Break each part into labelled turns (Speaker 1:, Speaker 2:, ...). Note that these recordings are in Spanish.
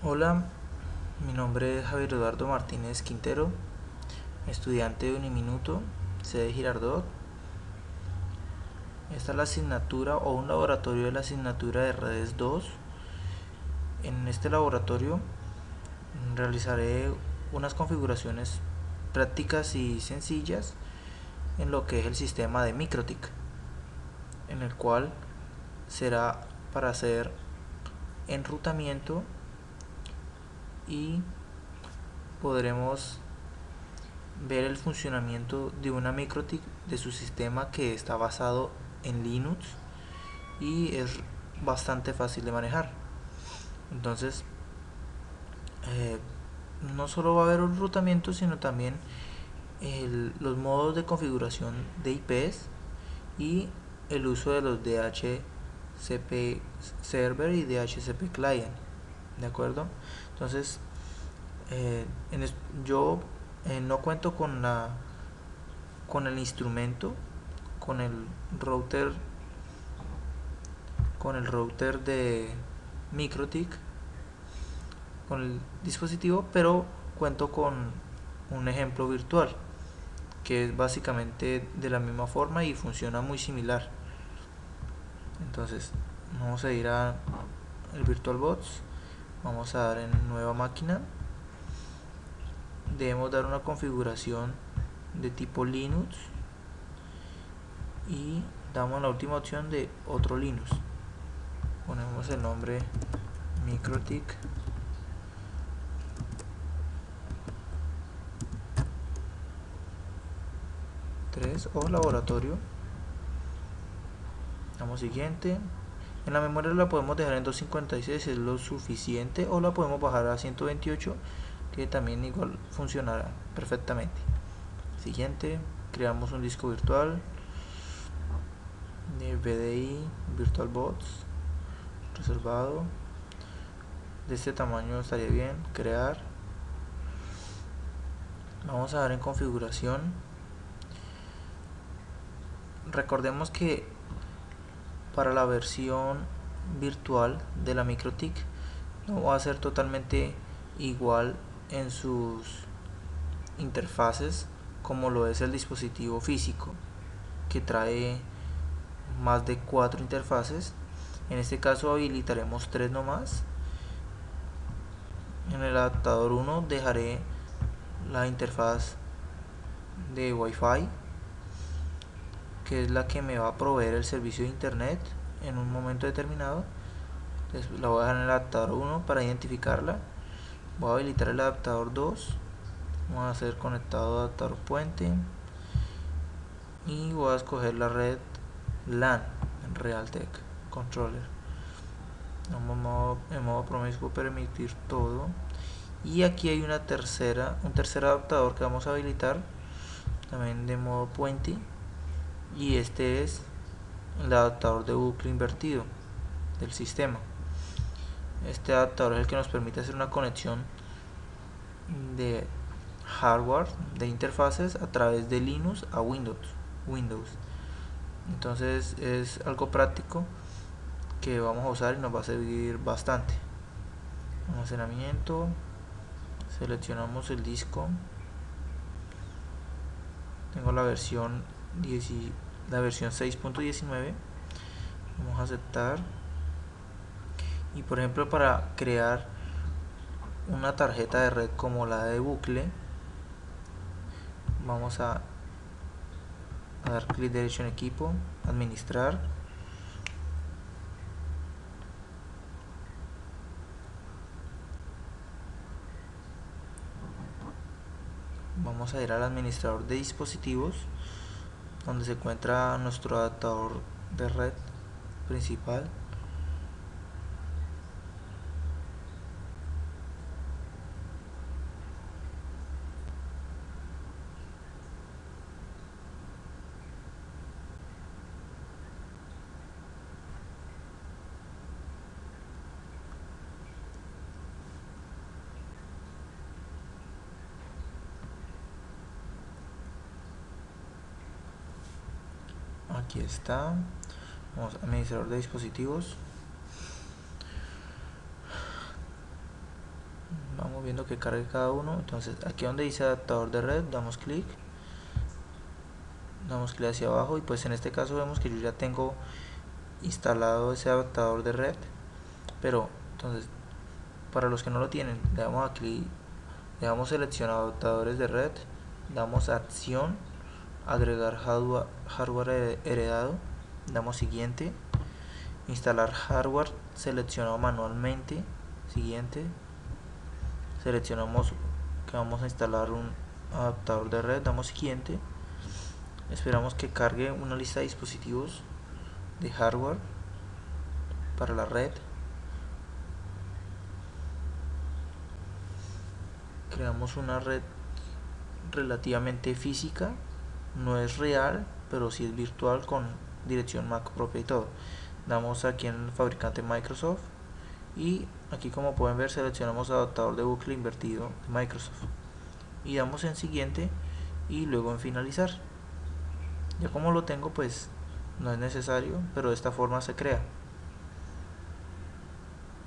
Speaker 1: Hola, mi nombre es Javier Eduardo Martínez Quintero, estudiante de Uniminuto, sede Girardot. Esta es la asignatura o un laboratorio de la asignatura de redes 2. En este laboratorio realizaré unas configuraciones prácticas y sencillas en lo que es el sistema de MikroTik, en el cual será para hacer enrutamiento y podremos ver el funcionamiento de una MikroTik de su sistema que está basado en Linux y es bastante fácil de manejar. Entonces, eh, no solo va a haber un enrutamiento, sino también los modos de configuración de IPs y el uso de los DHCP server y DHCP client. ¿De acuerdo? Entonces, eh, en yo no cuento con el instrumento, con el router, con el router de MikroTik, con el dispositivo, pero cuento con un ejemplo virtual que es básicamente de la misma forma y funciona muy similar. Entonces, vamos a ir a el VirtualBox, vamos a dar en nueva máquina, debemos dar una configuración de tipo Linux y damos la última opción de otro Linux. Ponemos el nombre MikroTik 3 o laboratorio. Damos siguiente. En la memoria la podemos dejar en 256, es lo suficiente, o la podemos bajar a 128, que también igual funcionará perfectamente. Siguiente, creamos un disco virtual de VDI VirtualBox reservado. De este tamaño estaría bien. Crear. Vamos a dar en configuración. Recordemos que para la versión virtual de la MikroTik no va a ser totalmente igual en sus interfaces como lo es el dispositivo físico, que trae más de 4 interfaces. En este caso habilitaremos 3 nomás. En el adaptador 1 dejaré la interfaz de Wi-Fi, que es la que me va a proveer el servicio de internet en un momento determinado. La voy a dejar en el adaptador 1 para identificarla. Voy a habilitar el adaptador 2. Vamos a hacer conectado adaptador puente y voy a escoger la red LAN en Realtek Controller. En modo promiscuo permitir todo. Y aquí hay un tercer adaptador que vamos a habilitar también de modo puente, y este es el adaptador de bucle invertido del sistema. Este adaptador es el que nos permite hacer una conexión de hardware de interfaces a través de Linux a Windows. Entonces es algo práctico que vamos a usar y nos va a servir bastante. Almacenamiento, seleccionamos el disco. Tengo la versión 6.19. Vamos a aceptar. Y por ejemplo, para crear una tarjeta de red como la de bucle, vamos a dar clic derecho en equipo, administrar. Vamos a ir al administrador de dispositivos, donde se encuentra nuestro adaptador de red principal. Aquí está. Vamos a administrador de dispositivos. vamos viendo que cargue cada uno. Entonces aquí donde dice adaptador de red damos clic hacia abajo, y pues en este caso vemos que yo ya tengo instalado ese adaptador de red. Pero entonces, para los que no lo tienen, le damos aquí, le damos seleccionar adaptadores de red, damos acción, agregar hardware heredado, damos siguiente, instalar hardware seleccionado manualmente, siguiente, seleccionamos que vamos a instalar un adaptador de red, damos siguiente, esperamos que cargue una lista de dispositivos de hardware para la red, creamos una red relativamente física, no es real, pero sí es virtual con dirección MAC propia y todo. Damos aquí en el fabricante Microsoft, y aquí, como pueden ver, seleccionamos adaptador de bucle invertido de Microsoft y damos en siguiente y luego en finalizar. Ya como lo tengo, pues no es necesario, pero de esta forma se crea.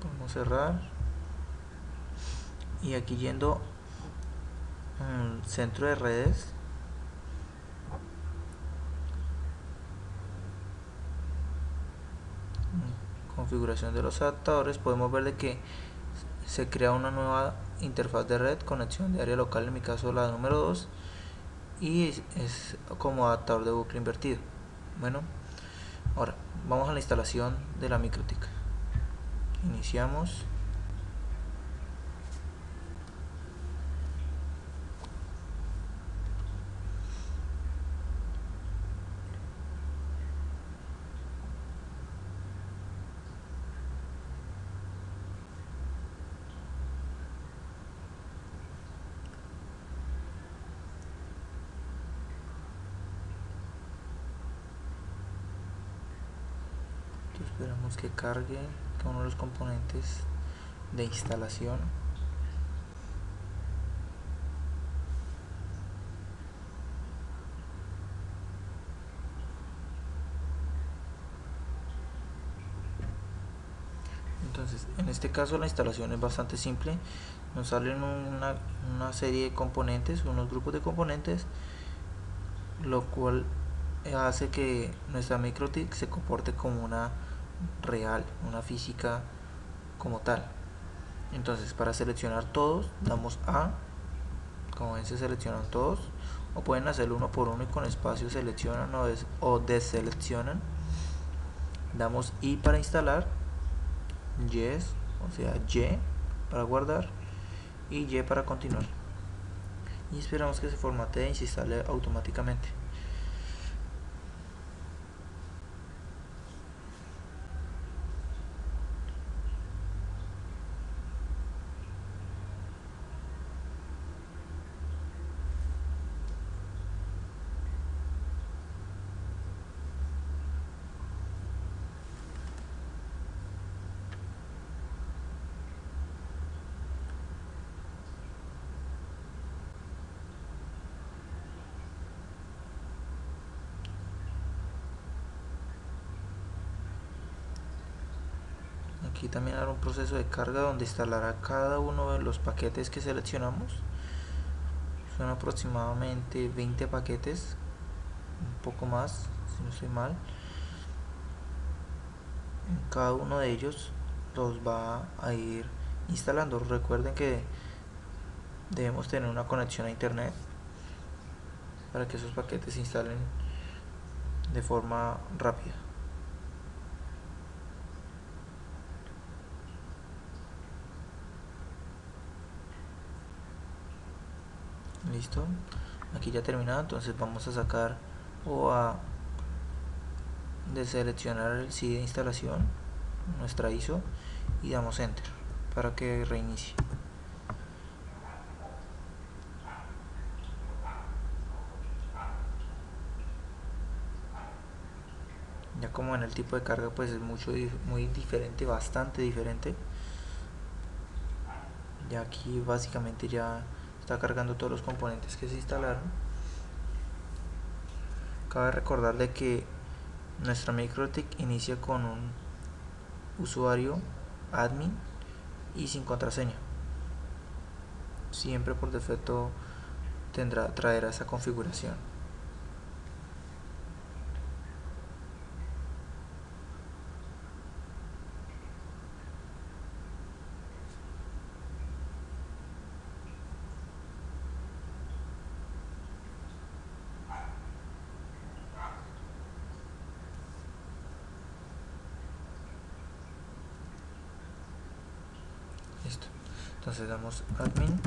Speaker 1: Podemos cerrar, y aquí yendo centro de redes, configuración de los adaptadores, podemos ver de que se crea una nueva interfaz de red, conexión de área local, en mi caso la número 2, y es como adaptador de bucle invertido. Bueno, ahora vamos a la instalación de la MikroTik. Iniciamos. Esperamos que cargue cada uno de los componentes de instalación. Entonces, en este caso la instalación es bastante simple. Nos salen una serie de componentes, unos grupos de componentes, lo cual hace que nuestra MikroTik se comporte como una real, una física como tal. Entonces, para seleccionar todos, damos A. Como ven, se seleccionan todos, o pueden hacerlo uno por uno y con espacio seleccionan o deseleccionan. Damos I para instalar, Yes, o sea Y para guardar, y Y para continuar, y esperamos que se formatee y se instale automáticamente. Aquí también hará un proceso de carga donde instalará cada uno de los paquetes que seleccionamos. Son aproximadamente 20 paquetes, un poco más si no estoy mal. Cada uno de ellos los va a ir instalando. Recuerden que debemos tener una conexión a internet para que esos paquetes se instalen de forma rápida. Listo, aquí ya terminado. Entonces vamos a sacar o a deseleccionar el CD de instalación, nuestra ISO, y damos enter para que reinicie. Ya como en el tipo de carga pues es muy diferente, bastante diferente. Ya aquí básicamente ya está cargando todos los componentes que se instalaron. Cabe recordar de que nuestra MikroTik inicia con un usuario admin y sin contraseña. siempre por defecto traerá esa configuración. Listo. Entonces damos admin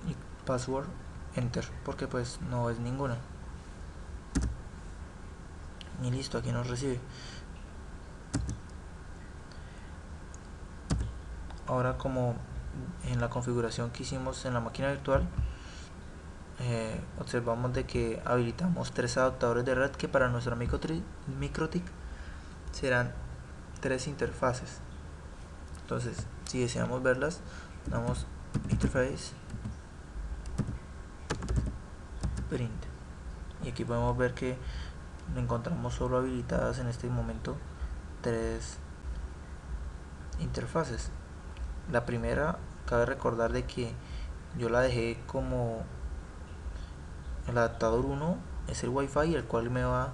Speaker 1: y password enter, porque pues no es ninguna. Y listo, aquí nos recibe. Ahora, como en la configuración que hicimos en la máquina virtual, observamos de que habilitamos 3 adaptadores de red que para nuestra MikroTik serán 3 interfaces. Entonces, si deseamos verlas, damos interface print, y aquí podemos ver que encontramos solo habilitadas en este momento 3 interfaces. La primera, cabe recordar de que yo la dejé como el adaptador 1, es el Wi-Fi, el cual me va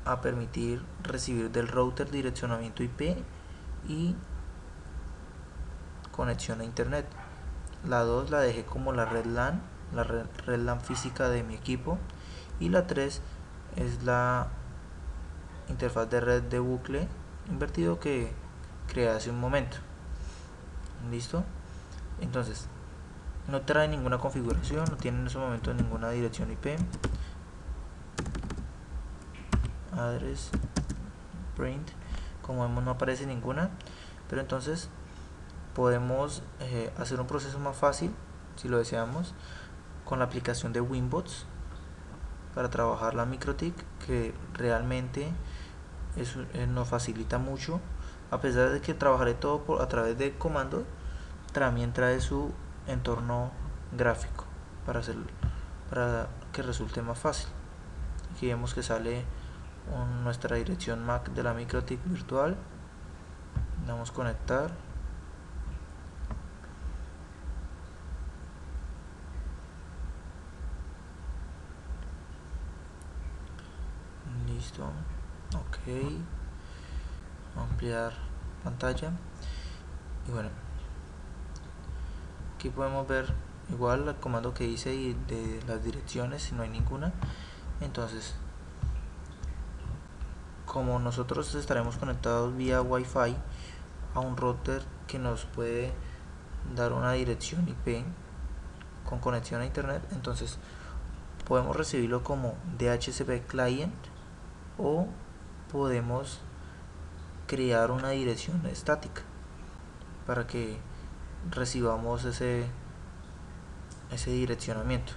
Speaker 1: a permitir recibir del router direccionamiento IP y conexión a internet. La 2 la dejé como la red LAN, la red LAN física de mi equipo, y la 3 es la interfaz de red de bucle invertido que creé hace un momento. Listo. Entonces, no trae ninguna configuración, no tiene en ese momento ninguna dirección IP, address print, como vemos no aparece ninguna, pero entonces podemos hacer un proceso más fácil, si lo deseamos, con la aplicación de Winbots para trabajar la MikroTik, que realmente nos facilita mucho. A pesar de que trabajaré todo a través de comandos, también trae su entorno gráfico para que resulte más fácil. Aquí vemos que sale nuestra dirección MAC de la MikroTik virtual. Damos conectar. Listo. Ok. Ampliar pantalla. Y bueno, aquí podemos ver igual el comando que hice y de las direcciones, si no hay ninguna. Entonces, como nosotros estaremos conectados vía Wi-Fi a un router que nos puede dar una dirección IP con conexión a internet, entonces podemos recibirlo como DHCP client o podemos crear una dirección estática para que recibamos ese direccionamiento.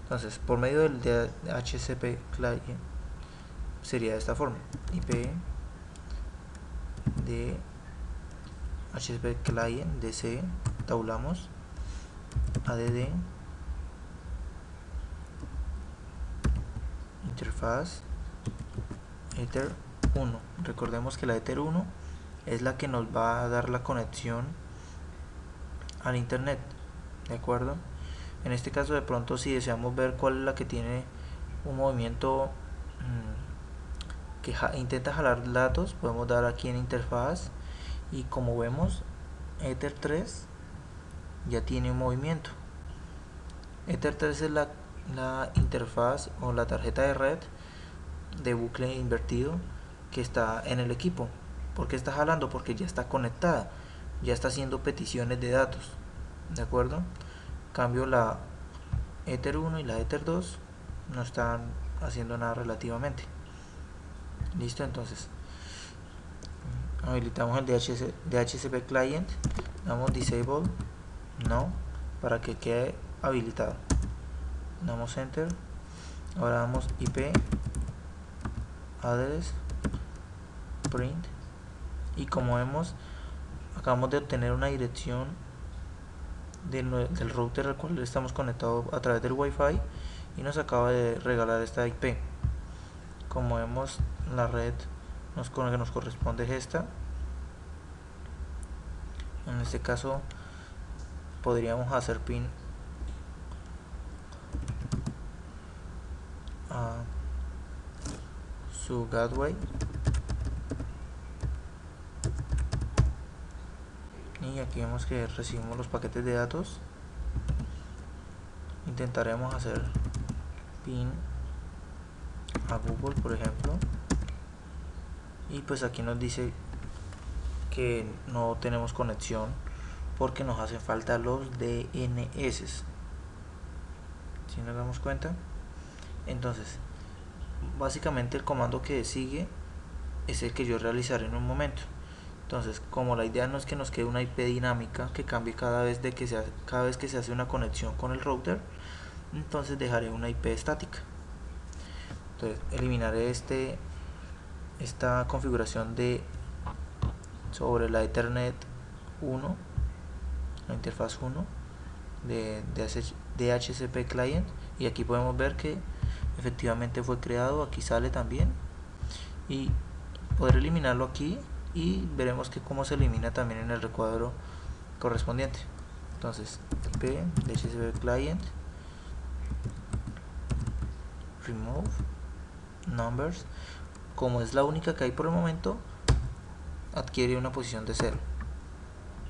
Speaker 1: Entonces, por medio del DHCP client sería de esta forma: IP de HTTP client DC, tabulamos add interfaz ether 1. Recordemos que la ether 1 es la que nos va a dar la conexión al internet, de acuerdo. En este caso, de pronto, si deseamos ver cuál es la que tiene un movimiento que intenta jalar datos, podemos dar aquí en interfaz, y como vemos, ether 3 ya tiene un movimiento. Ether 3 es la interfaz o la tarjeta de red de bucle invertido que está en el equipo. ¿Por qué está jalando? Porque ya está conectada, ya está haciendo peticiones de datos, ¿de acuerdo? En cambio, la ether 1 y la ether 2 no están haciendo nada relativamente. Listo. Entonces habilitamos el DHCP client, damos disable no para que quede habilitado, damos enter. Ahora damos IP address print, y como vemos, acabamos de obtener una dirección del router al cual estamos conectados a través del Wi-Fi, y nos acaba de regalar esta IP. Como vemos, la red que nos corresponde es esta. En este caso podríamos hacer pin a su gateway y aquí vemos que recibimos los paquetes de datos. Intentaremos hacer pin a Google, por ejemplo, y pues aquí nos dice que no tenemos conexión porque nos hacen falta los DNS. Si nos damos cuenta, entonces básicamente el comando que sigue es el que yo realizaré en un momento. Entonces, como la idea no es que nos quede una IP dinámica que cambie cada vez que se hace una conexión con el router, entonces dejaré una IP estática. Entonces eliminaré esta configuración sobre la Ethernet 1, la interfaz 1 de DHCP client, y aquí podemos ver que efectivamente fue creado. Aquí sale también y podré eliminarlo aquí y veremos que cómo se elimina también en el recuadro correspondiente. Entonces IP DHCP client remove numbers, como es la única que hay por el momento, adquiere una posición de 0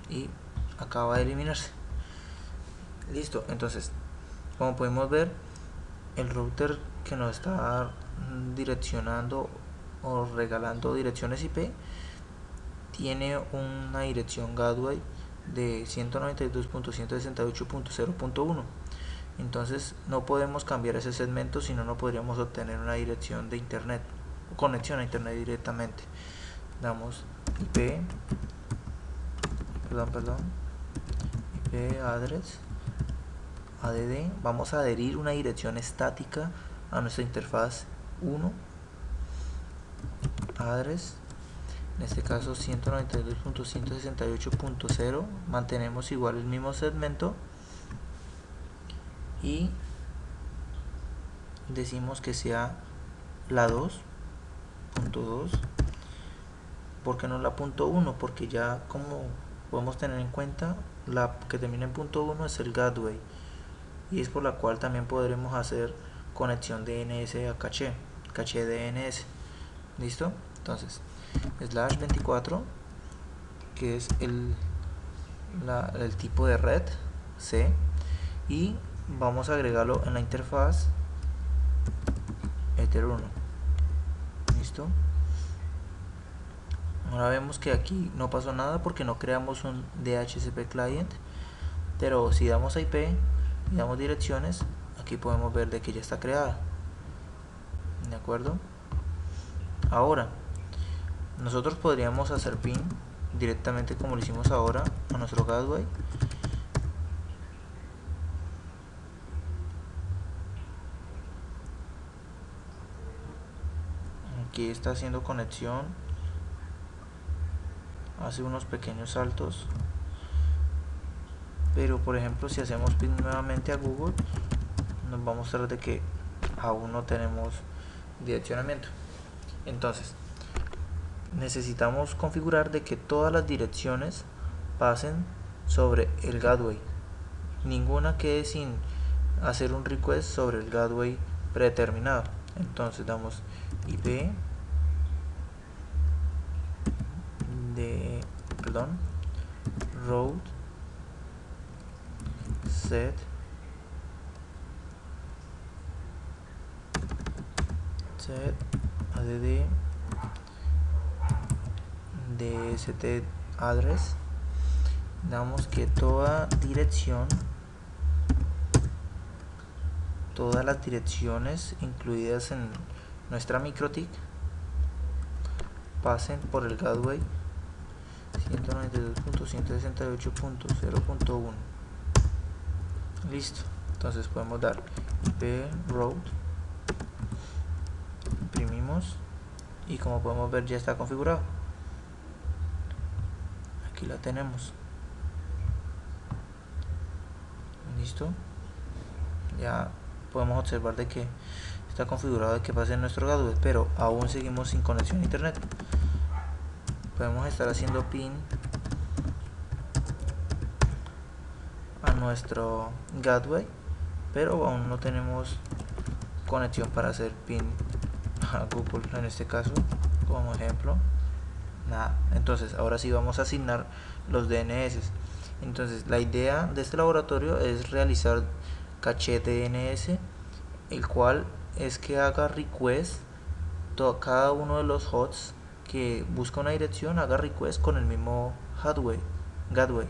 Speaker 1: y acaba de eliminarse. Listo. Entonces, como podemos ver, el router que nos está direccionando o regalando direcciones IP tiene una dirección gateway de 192.168.0.1. entonces no podemos cambiar ese segmento, si no podríamos obtener una dirección de internet o conexión a internet directamente. Damos IP address add, vamos a adherir una dirección estática a nuestra interfaz 1 address, en este caso 192.168.0, mantenemos igual el mismo segmento y decimos que sea la 2.2. ¿Por qué no la .1? Porque ya, como podemos tener en cuenta, la que termina en .1 es el gateway y es por la cual también podremos hacer conexión DNS a caché DNS. ¿Listo? Entonces /24, que es el tipo de red C, y vamos a agregarlo en la interfaz Ether 1. ¿Listo? Ahora vemos que aquí no pasó nada porque no creamos un DHCP client, pero si damos a IP y damos direcciones, aquí podemos ver de que ya está creada. ¿De acuerdo? Ahora, nosotros podríamos hacer pin directamente como lo hicimos ahora a nuestro gateway. Aquí está haciendo conexión, hace unos pequeños saltos, pero por ejemplo si hacemos pin nuevamente a Google, nos va a mostrar de que aún no tenemos direccionamiento. Entonces necesitamos configurar de que todas las direcciones pasen sobre el gateway, ninguna quede sin hacer un request sobre el gateway predeterminado. Entonces damos IP route set add dst address. Damos que todas las direcciones incluidas en nuestra MikroTik pasen por el gateway 192.168.0.1. Listo. Entonces podemos dar IP route, imprimimos y como podemos ver ya está configurado. Aquí la tenemos. Listo. Ya podemos observar de que está configurado de que pase en nuestro gateway, pero aún seguimos sin conexión a internet. Podemos estar haciendo pin a nuestro gateway, pero aún no tenemos conexión para hacer pin a Google en este caso, como ejemplo. Nada. Entonces ahora sí vamos a asignar los DNS. Entonces la idea de este laboratorio es realizar caché DNS, el cual es que haga request cada uno de los hosts que busca una dirección, haga request con el mismo gateway,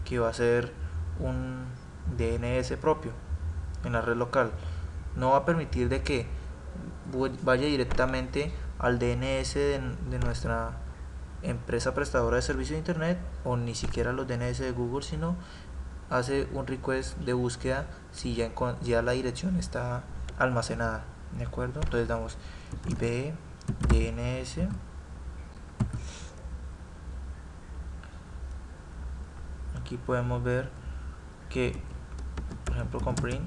Speaker 1: que va a ser un DNS propio en la red local. No va a permitir de que vaya directamente al DNS de nuestra empresa prestadora de servicio de internet, o ni siquiera los DNS de Google, sino hace un request de búsqueda si ya la dirección está almacenada, ¿de acuerdo? Entonces damos IP DNS, aquí podemos ver que, por ejemplo, con print,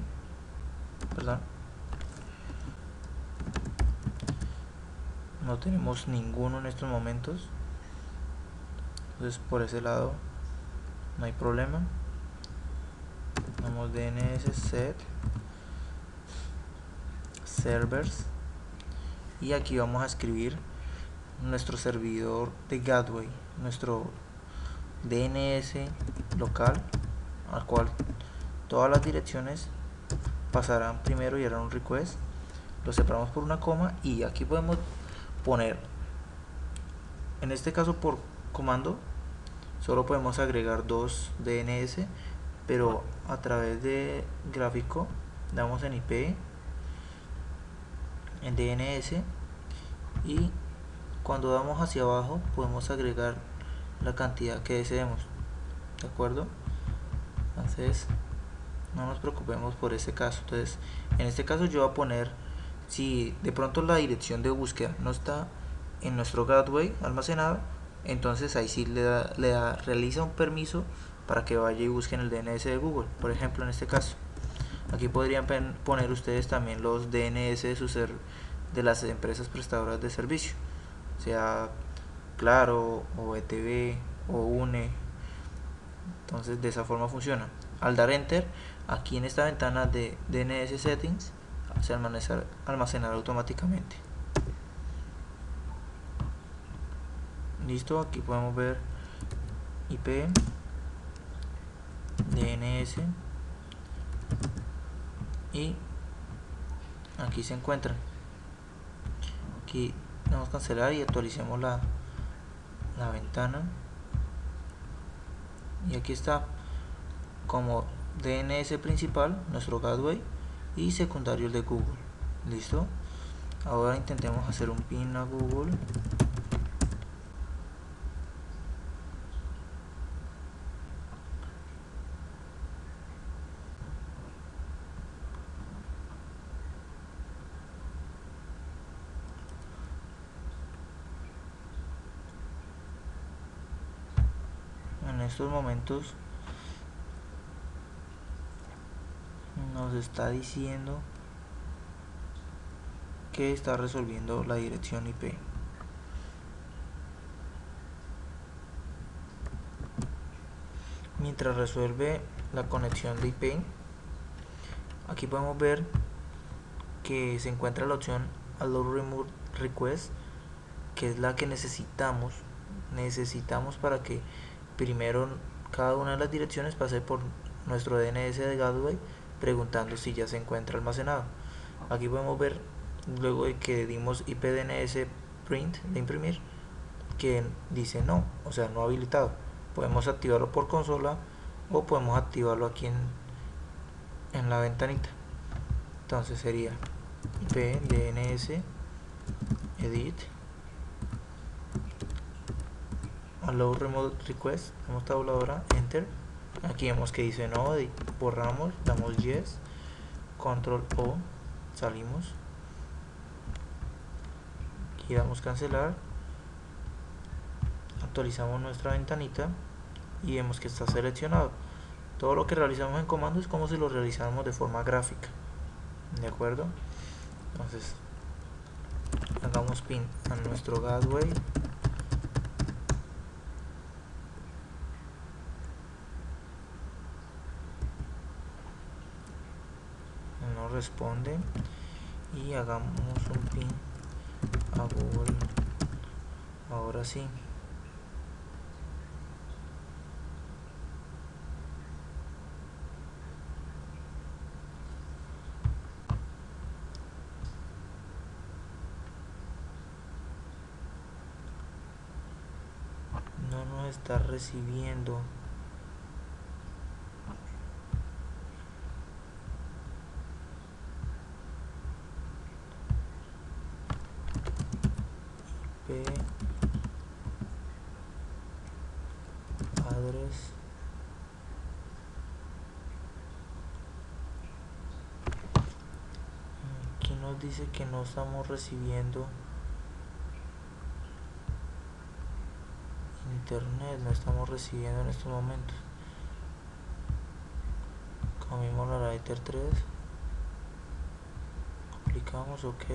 Speaker 1: no tenemos ninguno en estos momentos, entonces por ese lado no hay problema. Damos DNS set servers y aquí vamos a escribir nuestro servidor de gateway, nuestro DNS local, al cual todas las direcciones pasarán primero y harán un request. Lo separamos por una coma y aquí podemos poner, en este caso por comando, solo podemos agregar 2 DNS, pero a través de gráfico damos en IP, en DNS, y cuando damos hacia abajo podemos agregar la cantidad que deseemos, ¿de acuerdo? Entonces no nos preocupemos por ese caso. Entonces en este caso yo voy a poner, si de pronto la dirección de búsqueda no está en nuestro gateway almacenado, entonces ahí sí realiza un permiso para que vaya y busquen el DNS de Google, por ejemplo en este caso. Aquí podrían poner ustedes también los DNS de las empresas prestadoras de servicio, sea Claro o ETV o UNE. Entonces de esa forma funciona. Al dar enter, aquí en esta ventana de DNS settings se almacenará automáticamente. Listo, aquí podemos ver IP, DNS, y aquí se encuentran. Aquí vamos a cancelar y actualicemos la ventana, y aquí está como DNS principal nuestro gateway y secundario el de Google. Listo. Ahora intentemos hacer un pin a Google. En estos momentos nos está diciendo que está resolviendo la dirección IP. Mientras resuelve la conexión de IP, aquí podemos ver que se encuentra la opción Allow Remote Request, que es la que necesitamos para que primero cada una de las direcciones pase por nuestro DNS de gateway preguntando si ya se encuentra almacenado. Aquí podemos ver, luego de que dimos IPDNS print de imprimir, que dice no, o sea no habilitado. Podemos activarlo por consola o podemos activarlo aquí en la ventanita. Entonces sería IPDNS edit Allow Remote Request, damos tabuladora, enter. Aquí vemos que dice no, borramos, damos yes, control O, salimos, aquí damos cancelar, actualizamos nuestra ventanita y vemos que está seleccionado. Todo lo que realizamos en comando es como si lo realizáramos de forma gráfica, ¿de acuerdo? Entonces hagamos pin a nuestro gateway, responde y hagamos un pin a Google. Ahora sí. No nos está recibiendo. IP address. Aquí nos dice que no estamos recibiendo internet, no estamos recibiendo en estos momentos. Cambiamos la writer 3, clicamos OK.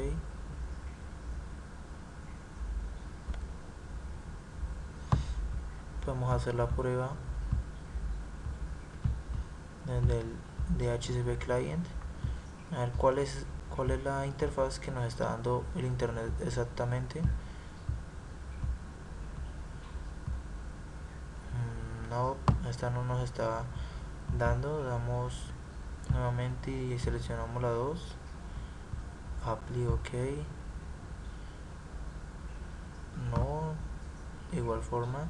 Speaker 1: Podemos hacer la prueba desde el DHCP client, a ver cuál es la interfaz que nos está dando el internet exactamente. No, esta no nos está dando. Damos nuevamente y seleccionamos la 2, apply OK. No, de igual forma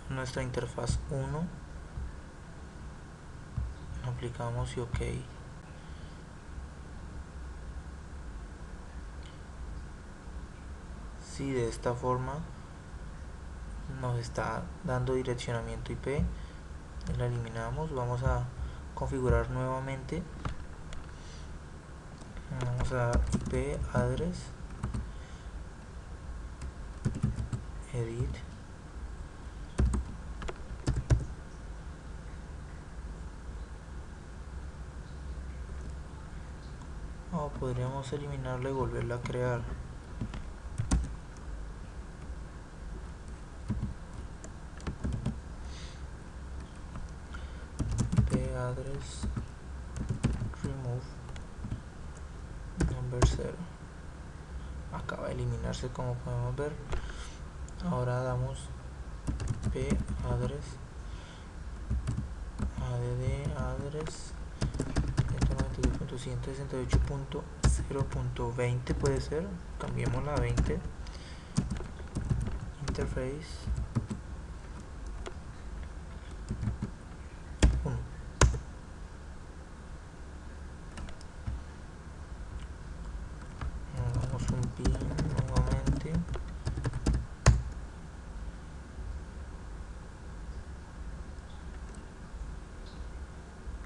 Speaker 1: nuestra interfaz 1, aplicamos y OK. Si de esta forma nos está dando direccionamiento IP, la eliminamos. Vamos a configurar nuevamente. Vamos a IP address, edit, o podríamos eliminarla y volverla a crear. IP address remove number 0, acaba de eliminarse como podemos ver. Ahora damos IP address address 192.168.0.20 puede ser, cambiemos la 20, interface 1. Damos un pin nuevamente.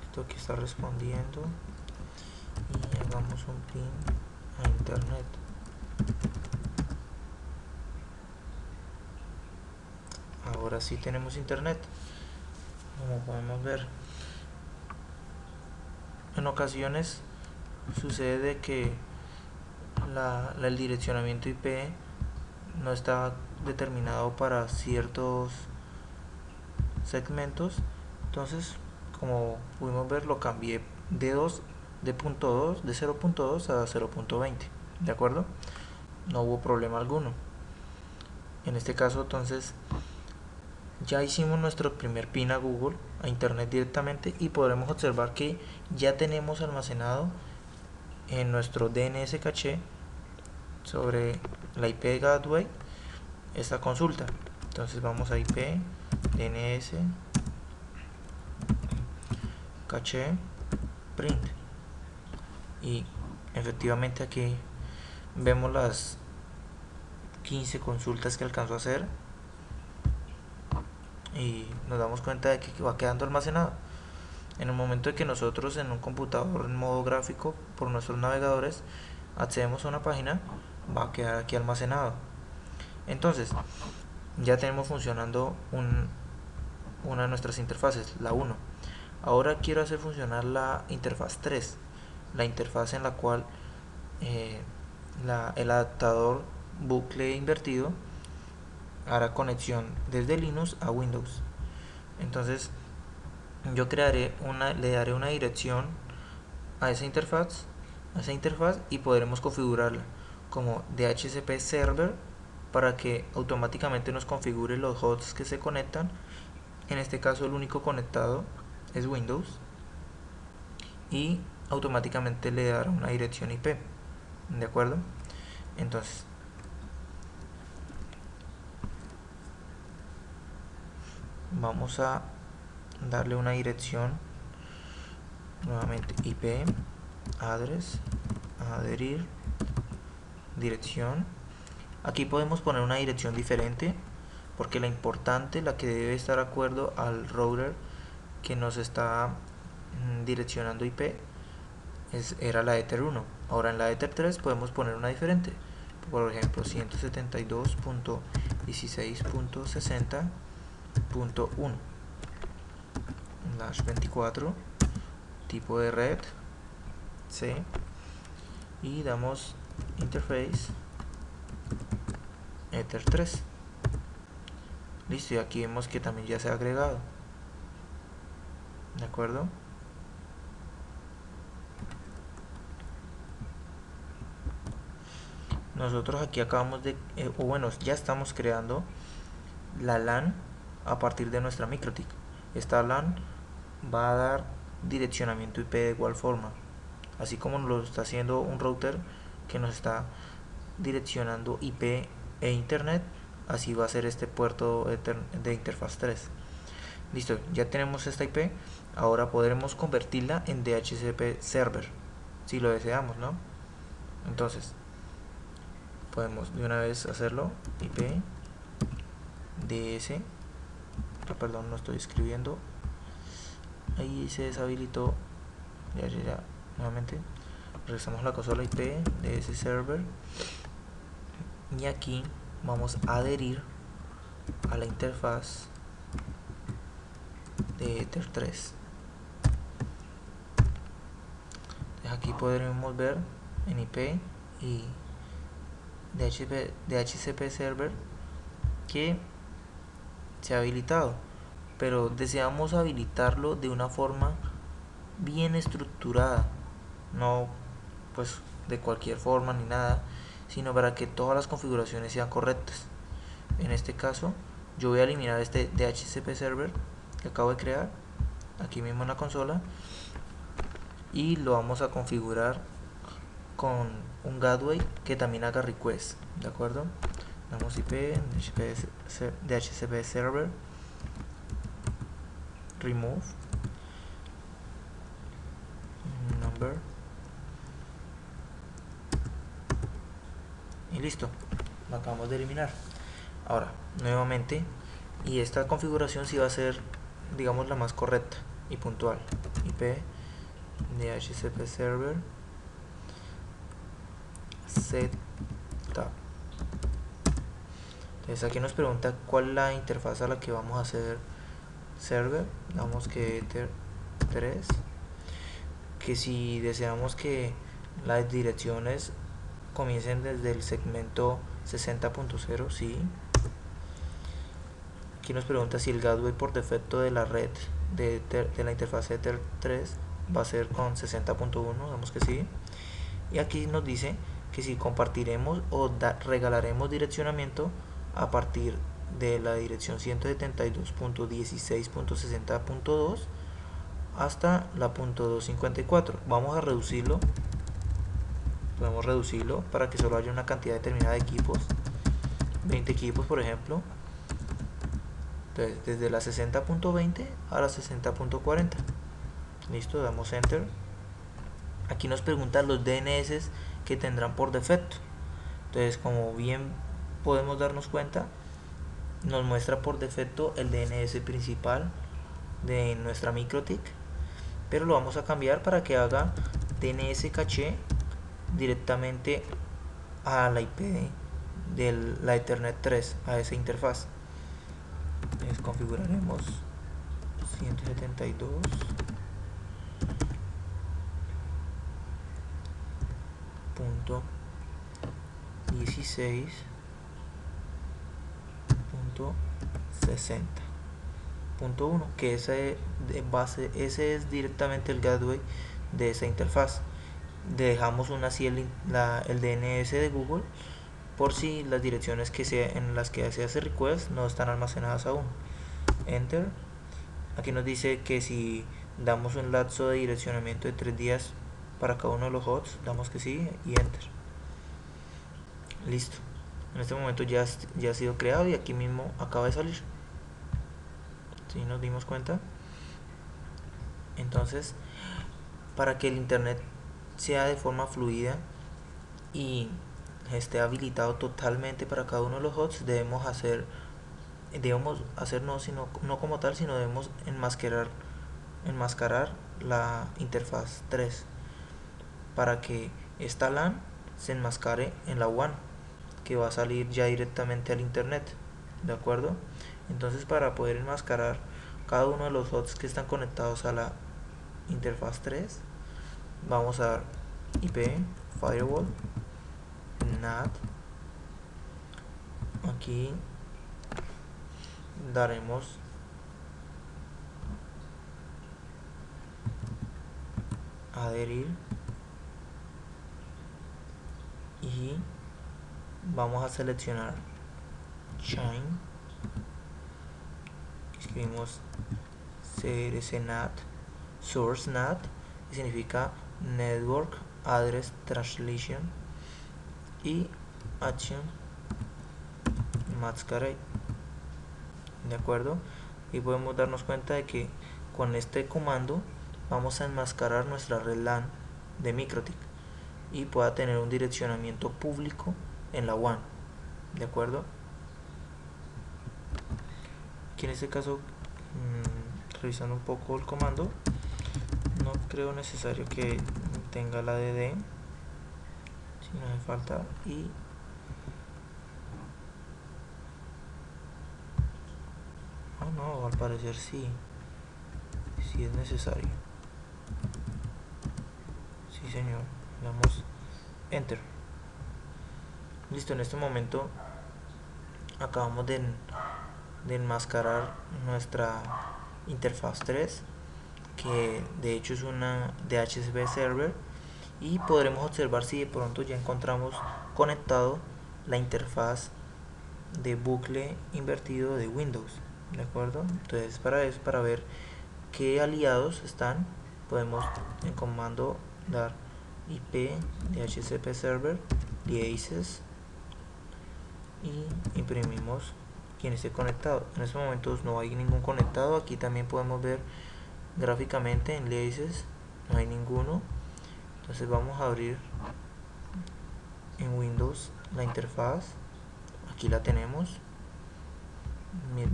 Speaker 1: Esto aquí está respondiendo y hagamos un pin a internet. Ahora sí tenemos internet, como podemos ver. En ocasiones sucede de que el direccionamiento IP no está determinado para ciertos segmentos. Entonces, como pudimos ver, lo cambié de 0.2 a 0.20, ¿de acuerdo? No hubo problema alguno. En este caso, entonces, ya hicimos nuestro primer pin a Google, a internet directamente, y podremos observar que ya tenemos almacenado en nuestro DNS caché sobre la IP gateway esta consulta. Entonces vamos a IP DNS caché print y efectivamente aquí vemos las 15 consultas que alcanzó a hacer y nos damos cuenta de que va quedando almacenado. En el momento de que nosotros en un computador en modo gráfico por nuestros navegadores accedemos a una página, va a quedar aquí almacenado. Entonces ya tenemos funcionando una de nuestras interfaces, la 1. Ahora quiero hacer funcionar la interfaz 3, la interfaz en la cual el adaptador bucle invertido hará conexión desde Linux a Windows. Entonces yo le daré una dirección a esa interfaz y podremos configurarla como DHCP server para que automáticamente nos configure los hosts que se conectan. En este caso el único conectado es Windows y automáticamente le dará una dirección IP, ¿de acuerdo? Entonces vamos a darle una dirección, nuevamente IP, address, adherir, dirección. Aquí podemos poner una dirección diferente porque la importante, la que debe estar de acuerdo al router que nos está direccionando IP era la Ether 1. Ahora en la Ether 3 podemos poner una diferente, por ejemplo 172.16.60.1/24, tipo de red C, y damos interface Ether 3. Listo, y aquí vemos que también ya se ha agregado, ¿de acuerdo? Nosotros aquí acabamos de, o bueno, ya estamos creando la LAN a partir de nuestra MikroTik. Esta LAN va a dar direccionamiento IP de igual forma, así como lo está haciendo un router que nos está direccionando IP e internet, así va a ser este puerto de interfaz 3. Listo, ya tenemos esta IP. Ahora podremos convertirla en DHCP server si lo deseamos, ¿no? Entonces podemos de una vez hacerlo. IP ds, perdón, no estoy escribiendo, ahí se deshabilitó. Ya nuevamente regresamos a la consola. IP ds server, y aquí vamos a adherir a la interfaz de Ether 3. Aquí podremos ver en IP y DHCP server que se ha habilitado, pero deseamos habilitarlo de una forma bien estructurada, no pues de cualquier forma ni nada, sino para que todas las configuraciones sean correctas. En este caso yo voy a eliminar este DHCP server que acabo de crear aquí mismo en la consola y lo vamos a configurar con un gateway que también haga request, ¿de acuerdo? Damos IP DHCP server, remove number y listo, lo acabamos de eliminar. Ahora nuevamente, y esta configuración sí va a ser, digamos, la más correcta y puntual. IP DHCP server setup. Entonces aquí nos pregunta cuál es la interfaz a la que vamos a hacer server. Damos que Ether 3, que si deseamos que las direcciones comiencen desde el segmento 60.0, sí. Aquí nos pregunta si el gateway por defecto de la red de la interfaz Ether 3 va a ser con 60.1, damos que sí. Y aquí nos dice que si compartiremos o regalaremos direccionamiento a partir de la dirección 172.16.60.2 hasta la .254. Vamos a reducirlo, podemos reducirlo para que solo haya una cantidad determinada de equipos, 20 equipos por ejemplo. Entonces desde la 60.20 a la 60.40. listo, damos enter. Aquí nos pregunta los DNS que tendrán por defecto. Entonces, como bien podemos darnos cuenta, nos muestra por defecto el DNS principal de nuestra MikroTik, pero lo vamos a cambiar para que haga DNS caché directamente a la IP de la Ethernet 3, a esa interfaz. Entonces configuraremos 172.16.60.1, que ese es directamente el gateway de esta interfaz. Dejamos una así el DNS de Google por si las direcciones en las que se hace request no están almacenadas aún. Enter. Aquí nos dice que si damos un lapso de direccionamiento de 3 días para cada uno de los hosts, damos que sí y enter. Listo. En este momento ya ha sido creado y aquí mismo acaba de salir. Si nos dimos cuenta. Entonces, para que el internet sea de forma fluida y esté habilitado totalmente para cada uno de los hosts, debemos hacer no como tal, sino debemos enmascarar la interfaz 3 para que esta LAN se enmascare en la WAN, que va a salir ya directamente al internet, ¿de acuerdo? Entonces, para poder enmascarar cada uno de los hosts que están conectados a la interfaz 3, vamos a dar IP firewall NAT. Aquí daremos adherir y vamos a seleccionar chain. Escribimos CRC-NAT, source NAT, que significa Network Address Translation, y action masquerade, de acuerdo. Y podemos darnos cuenta de que con este comando vamos a enmascarar nuestra red LAN de MikroTik y pueda tener un direccionamiento público en la WAN, de acuerdo. Aquí en este caso, revisando un poco el comando, no creo necesario que tenga la DD, si no hace falta, y no, al parecer sí es necesario. Sí, señor. Le damos enter. Listo, en este momento acabamos de enmascarar nuestra interfaz 3, que de hecho es una DHCP server, y podremos observar si de pronto ya encontramos conectado la interfaz de bucle invertido de Windows, de acuerdo. Entonces, para eso, para ver qué aliados están, podemos en comando dar IP DHCP server liases y imprimimos quien esté conectado. En estos momentos no hay ningún conectado. Aquí también podemos ver gráficamente en liases no hay ninguno. Entonces vamos a abrir en Windows la interfaz. Aquí la tenemos.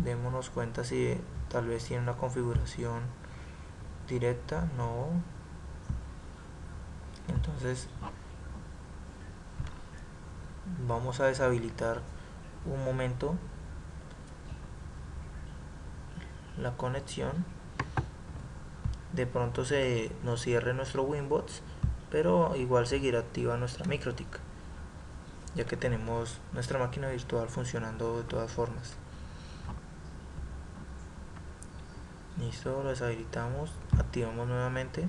Speaker 1: Démonos cuenta si tal vez tiene una configuración directa. No. Entonces vamos a deshabilitar un momento la conexión. De pronto se nos cierre nuestro Winbox, pero igual seguirá activa nuestra MikroTik, ya que tenemos nuestra máquina virtual funcionando de todas formas. Listo, lo deshabilitamos, activamos nuevamente.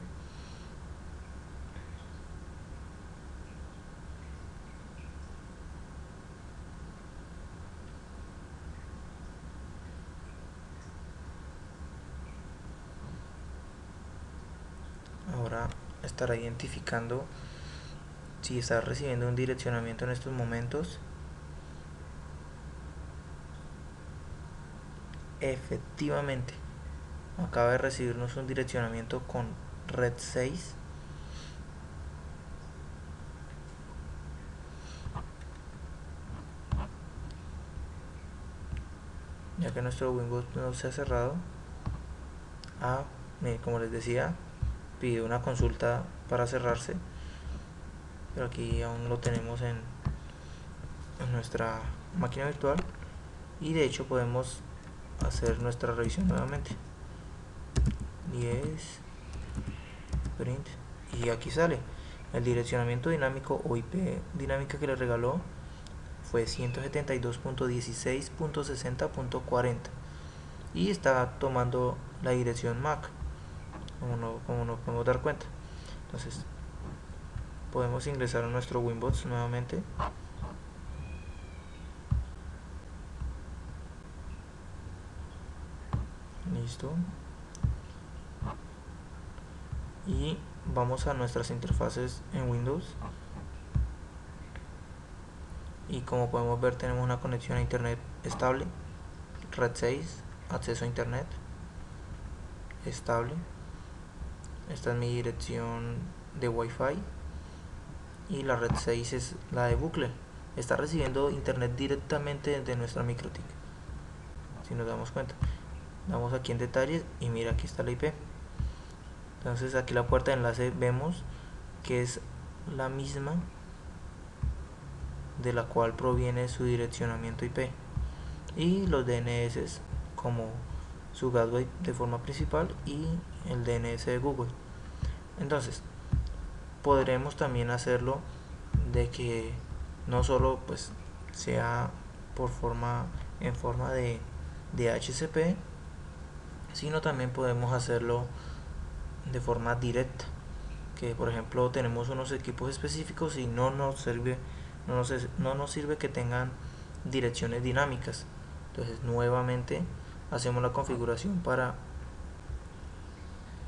Speaker 1: Ahora estará identificando si está recibiendo un direccionamiento en estos momentos. Efectivamente, acaba de recibirnos un direccionamiento con red 6. Ya que nuestro Windows no se ha cerrado. Como les decía, pide una consulta para cerrarse, pero aquí aún lo tenemos en nuestra máquina virtual, y de hecho podemos hacer nuestra revisión nuevamente. 10 print, y aquí sale el direccionamiento dinámico o IP dinámica que le regaló fue 172.16.60.40 y está tomando la dirección MAC, como nos podemos dar cuenta. Entonces podemos ingresar a nuestro Winbox nuevamente. Listo. Y vamos a nuestras interfaces en Windows. Y como podemos ver, tenemos una conexión a internet estable, red 6, acceso a internet estable. Esta es mi dirección de Wi-Fi y la red 6 es la de bucle. Está recibiendo internet directamente de nuestra MikroTik. Si nos damos cuenta, damos aquí en detalles y mira, aquí está la IP. Entonces aquí la puerta de enlace vemos que es la misma de la cual proviene su direccionamiento IP y los DNS como su gateway de forma principal y el DNS de Google. Entonces podremos también hacerlo de que no solo pues sea en forma de DHCP, sino también podemos hacerlo de forma directa, que por ejemplo tenemos unos equipos específicos y no nos sirve que tengan direcciones dinámicas. Entonces nuevamente hacemos la configuración para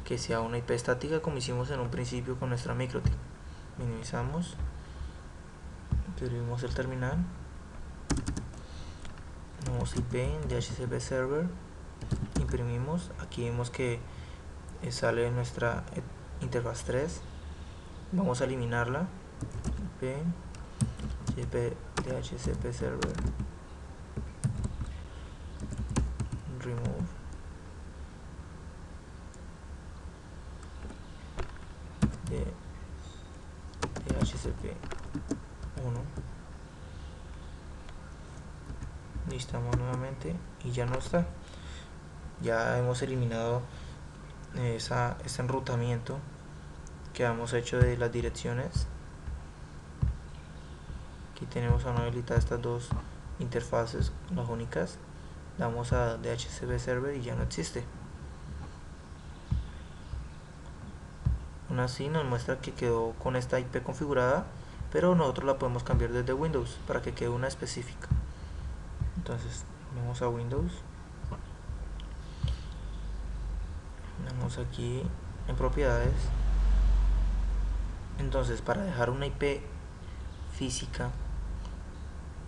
Speaker 1: que sea una IP estática, como hicimos en un principio con nuestra MikroTik. Minimizamos, imprimimos el terminal, damos IP en DHCP server, imprimimos. Aquí vemos que sale nuestra interfaz 3. Vamos a eliminarla. IP DHCP server, remove, DHCP 1. Listamos nuevamente y ya no está. Ya hemos eliminado ese enrutamiento que hemos hecho de las direcciones. Aquí tenemos ahora habilitadas estas dos interfaces, las únicas. Damos a DHCP server y ya no existe. Aún así nos muestra que quedó con esta IP configurada, pero nosotros la podemos cambiar desde Windows para que quede una específica. Entonces vamos a Windows, vamos aquí en propiedades. Entonces para dejar una IP física,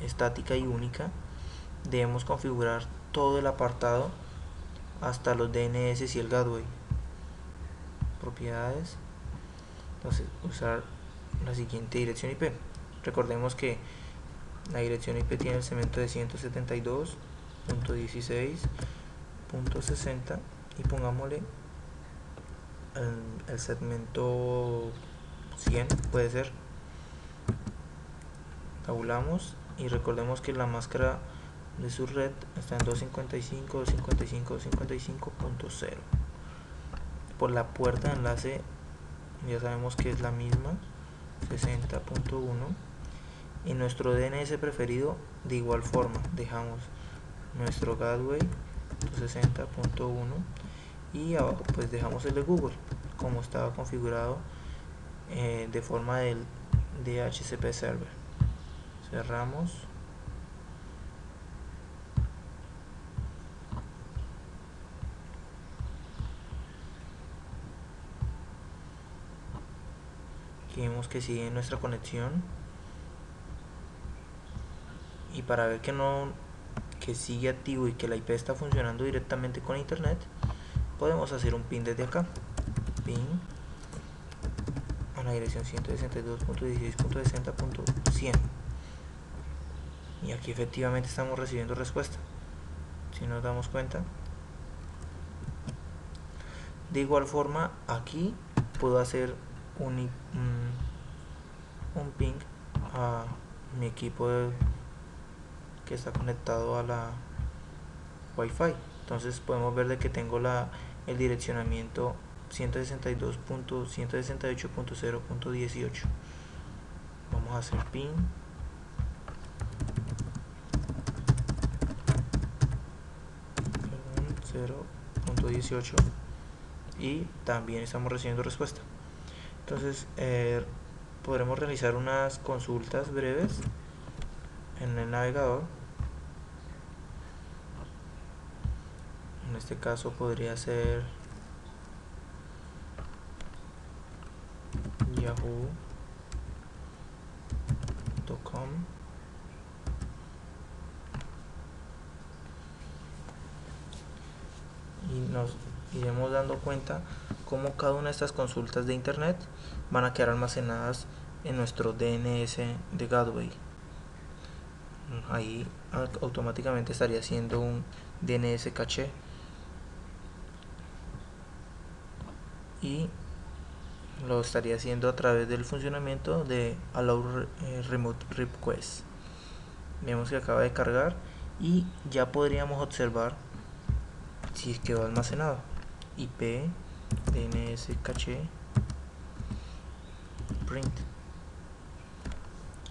Speaker 1: estática y única, debemos configurar todo el apartado hasta los DNS y el gateway. Propiedades, entonces usar la siguiente dirección IP. Recordemos que la dirección IP tiene el segmento de 172.16.60 y pongámosle el segmento 100, puede ser. Tabulamos y recordemos que la máscara de su red está en 255, 255, 255.0. Por la puerta de enlace ya sabemos que es la misma, 60.1. y nuestro DNS preferido de igual forma dejamos nuestro gateway 60.1 y abajo pues dejamos el de Google como estaba configurado de forma del DHCP server. Cerramos. Aquí vemos que sigue nuestra conexión y para ver que sigue activo y que la IP está funcionando directamente con internet, podemos hacer un pin desde acá, pin a la dirección 162.16.60.100 y aquí efectivamente estamos recibiendo respuesta. Si nos damos cuenta, de igual forma aquí puedo hacer un ping a mi equipo que está conectado a la Wi-Fi. Entonces podemos ver de que tengo el direccionamiento 162.168.0.18. vamos a hacer ping 0.18 y también estamos recibiendo respuesta. Entonces podremos realizar unas consultas breves en el navegador. En este caso podría ser yahoo.com. Y nos iremos dando cuenta cómo cada una de estas consultas de internet van a quedar almacenadas en nuestro DNS de Gateway. Ahí automáticamente estaría haciendo un DNS caché y lo estaría haciendo a través del funcionamiento de Allow Remote Request. Vemos que acaba de cargar y ya podríamos observar si quedó almacenado. IP, DNS caché, print.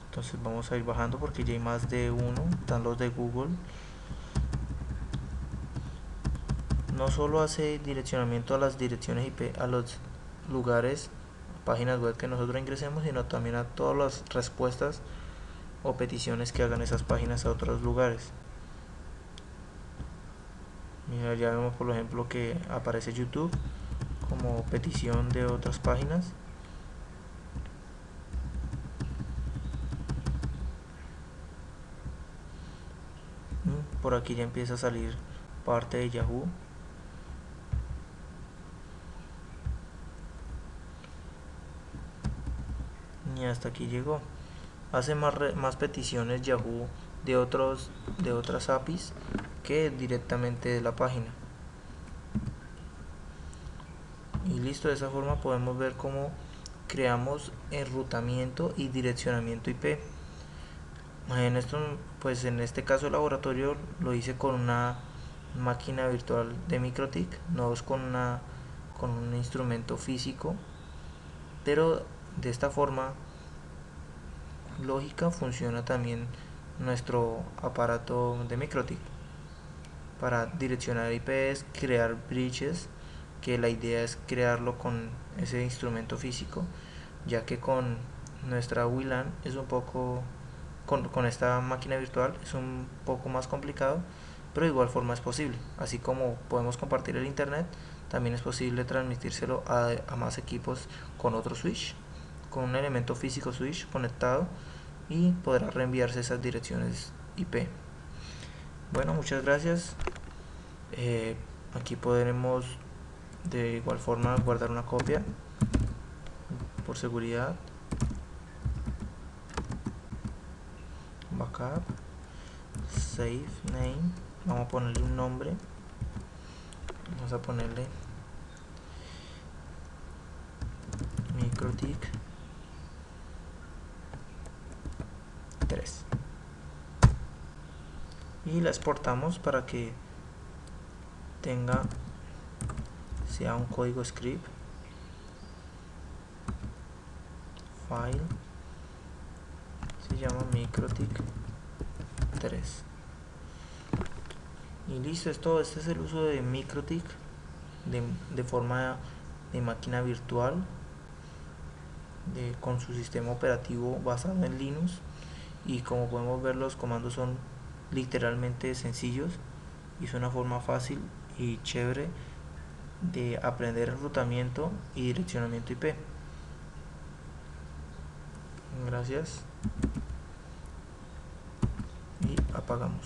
Speaker 1: Entonces vamos a ir bajando porque ya hay más de uno. Están los de Google. No solo hace direccionamiento a las direcciones IP, a los lugares, páginas web que nosotros ingresemos, sino también a todas las respuestas o peticiones que hagan esas páginas a otros lugares. Mira, ya vemos por ejemplo que aparece YouTube como petición de otras páginas. Por aquí ya empieza a salir parte de Yahoo. Y hasta aquí llegó. Hace más peticiones Yahoo de otras APIs que directamente de la página. Y listo, de esa forma podemos ver cómo creamos enrutamiento y direccionamiento IP. En este caso el laboratorio lo hice con una máquina virtual de MikroTik, no es con un instrumento físico, pero de esta forma lógica funciona también nuestro aparato de MikroTik para direccionar IPs, crear bridges, que la idea es crearlo con ese instrumento físico, ya que con nuestra WLAN es un poco, con esta máquina virtual es un poco más complicado, pero de igual forma es posible. Así como podemos compartir el internet, también es posible transmitírselo a más equipos con otro switch, con un elemento físico switch conectado, y podrá reenviarse esas direcciones IP. Bueno, muchas gracias. Aquí podremos de igual forma guardar una copia por seguridad. Backup, save name, vamos a ponerle un nombre, vamos a ponerle MikroTik 3 y la exportamos para que sea un código script. File se llama MikroTik 3 y listo, es todo. Este es el uso de MikroTik de forma de máquina virtual con su sistema operativo basado en Linux, y como podemos ver los comandos son literalmente sencillos y es una forma fácil y chévere de aprender enrutamiento y direccionamiento IP. Gracias y apagamos.